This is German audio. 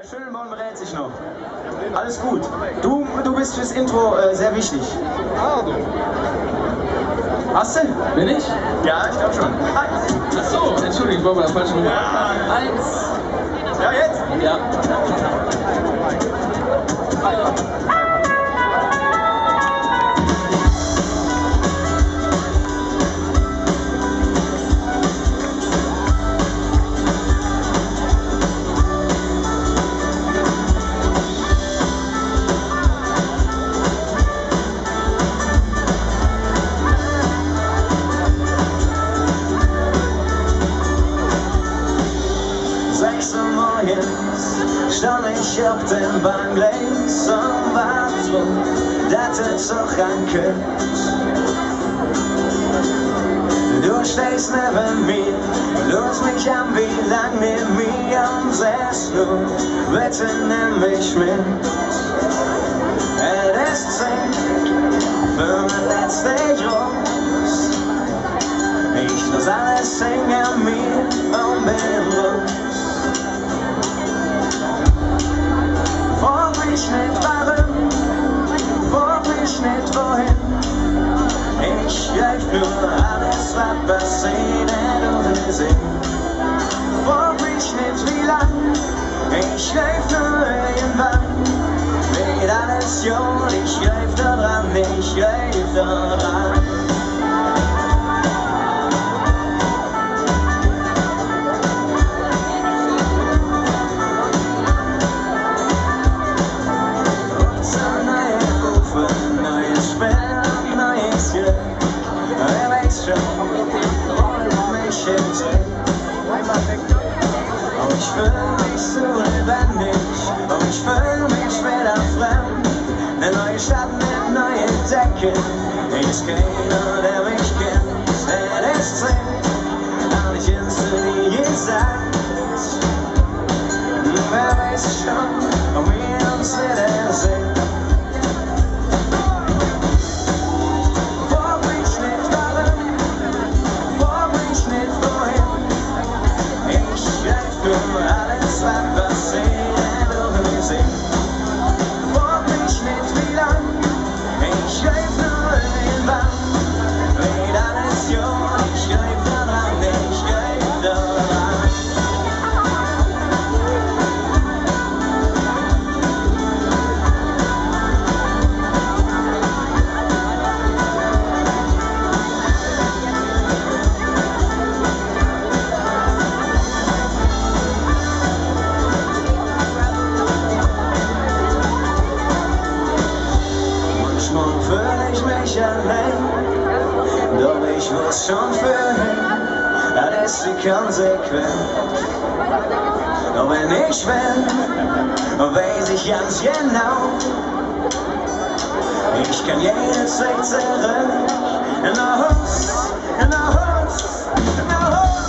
Herr Schönborn berät sich noch. Alles gut. Du bist fürs Intro sehr wichtig. Hast du? Bin ich? Ja, ich glaube schon. Achso, Entschuldigung, ich war bei der falschen Nummer. Eins. Ja, jetzt? Ja. Stand ich op den Bahngleis und warte, dass es auch ankommt. Du stehst neben mir, lust mich an, wie lang neben mir und sagst nur, bitte nimm mich mit. Es ist Zeit für mein letzter Gruß. Ich lass alles hängen an mir und bin los. Frag mich nicht warum, frag mich nicht wohin. Ich greif nur alles, was passiert und sehen. Frag mich nicht wie lang, ich greif nur irgendwann. Wird alles gut, ich greif da dran, ich greif da dran. Und ich fühl mich so lebendig und ich fühl mich wieder fremd. Eine neue Stadt mit neuen Decken, ist keiner, der mich kennt. Es ist Zeit, alles jetzt wie gesagt. Wer weiß schon, ob wir uns wiedersehen. Alles, was passiert und sehen. Frag mich nicht wie lang, ich greif nur irgendwann. Wird alles gut, ich greif da dran, ich greif da dran. Fühl ich mich allein, doch ich muss schon fühlen, das ist die Konsequenz. Doch wenn ich will, weiß ich ganz genau, ich kann jederzeit zurück in der Haus, in der Haus, in der Haus.